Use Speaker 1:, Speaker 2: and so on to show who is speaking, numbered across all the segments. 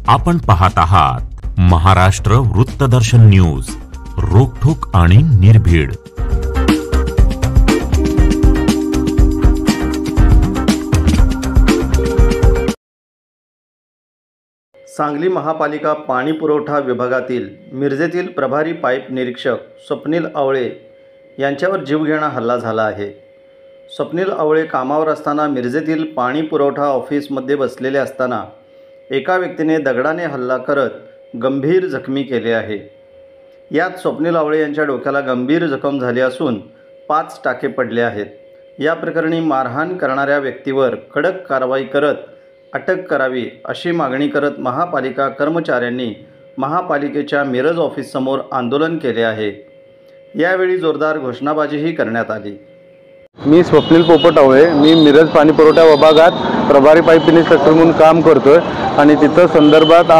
Speaker 1: आपण पाहत आहात महाराष्ट्र वृत्तदर्शन न्यूज, रोखठोक आणि निर्भीड।
Speaker 2: सांगली महापालिका पाणी पुरवठा विभागातील मिरजेतील प्रभारी पाईप निरीक्षक स्वप्नील आवळे यांच्यावर जीवघेणा हल्ला झाला आहे। स्वप्नील आवळे कामावर असताना मिरजेतील पाणी पुरवठा ऑफिसमध्ये बसलेले असताना एका व्यक्तीने दगडाने हल्ला करत गंभीर जखमी केले आहे। यात स्वप्नील आवळे यांच्या डोक्याला गंभीर जखम झाली असून 5 टाके पडले आहेत। या प्रकरणी मारहाण करणाऱ्या व्यक्तीवर कडक कारवाई करत अटक करावी अशी मागणी करत महापालिका कर्मचाऱ्यांनी महापालिकेच्या मिरज ऑफिससमोर आंदोलन केले आहे। यावेळी जोरदार घोषणाबाजीही करण्यात आली।
Speaker 3: मी स्वप्नील पोपट आवळे, मी मिरज पाणी पुरवठा विभागात प्रभारी पाईप इन्स्पेक्टर म्हणून काम करतोय आणि तिथं संदर्भात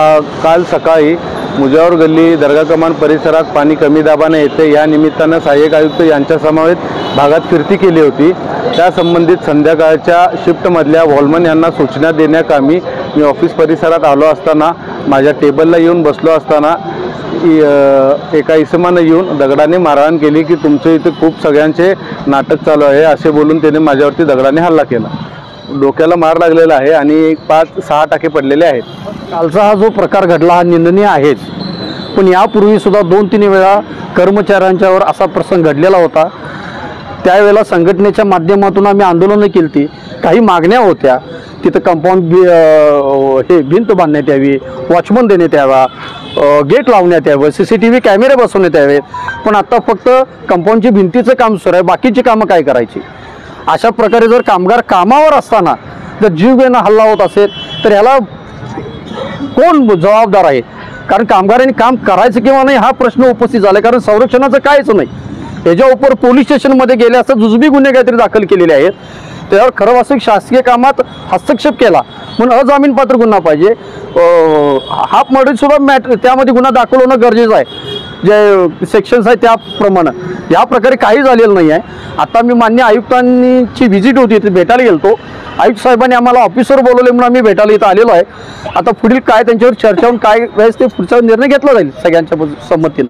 Speaker 3: काल सकाळी मुजावर गल्ली दर्गा कमान परिसरात पाणी कमी दाबाने येते या निमित्तानं सहाय्यक आयुक्त यांच्या समवेत भागात फिरती केली होती। त्या संबंधित संध्याकाळच्या शिफ्टमधल्या वॉलमन यांना सूचना देण्याकामी मी ऑफिस परिसरात आलो असताना माझ्या टेबलला येऊन बसलो असताना एका इसमानं येऊन दगडाने मारहाण केली की तुमचे इथे खूप सगळ्यांचे नाटक चालू आहे असे बोलून त्याने माझ्यावरती दगडाने हल्ला केला। डोक्याला मार लागलेला आहे आणि 5-6 टाके पडलेले आहेत।
Speaker 4: कालचा हा जो प्रकार घडला हा निंदनीय आहेच, पण यापूर्वी सुद्धा 2-3 वेळा कर्मचाऱ्यांच्यावर असा प्रसंग घडलेला होता। त्यावेळेला संघटनेच्या माध्यमातून आम्ही आंदोलनं केली, काही मागण्या होत्या, तिथं कंपाऊंड भिंत बांधण्यात यावी, वॉचमन देण्यात यावा, गेट लावण्यात यावं, CCTV कॅमेरे बसवण्यात यावेत, पण आता फक्त कंपाऊंडची भिंतीचं काम सुरू आहे, बाकीची कामं काय करायची। अशा प्रकारे जर कामगार कामावर असताना जर जीवघेणा हल्ला होत असेल तर ह्याला कोण जबाबदार आहे? कारण कामगारांनी काम करायचं किंवा नाही हा प्रश्न उपस्थित झाला, कारण संरक्षणाचं कायच नाही। याच्या उपर पोलीस स्टेशनमध्ये गेले असता जुजबी गुन्हे काहीतरी दाखल केलेले आहेत, त्यावर खरं वास्तविक शासकीय कामात हस्तक्षेप केला म्हणून अजामीनपात्र गुन्हा पाहिजे। हाफ मर्डर सुद्धा त्यामध्ये गुन्हा दाखल होणं गरजेचं आहे, जे सेक्शन्स आहेत त्याप्रमाणे। या प्रकारे काही झालेलं नाही आहे। आता मी मान्य आयुक्तांची व्हिजिट होती, ते भेटायला गेलतो, आयुक्त साहेबांनी आम्हाला ऑफिसवर बोलवले म्हणून आम्ही भेटायला इथं आलेलो आहे। आता पुढील काय त्यांच्यावर चर्चा होऊन काय वेळेस ते पुढचा निर्णय घेतला जाईल सगळ्यांच्या संमतीने।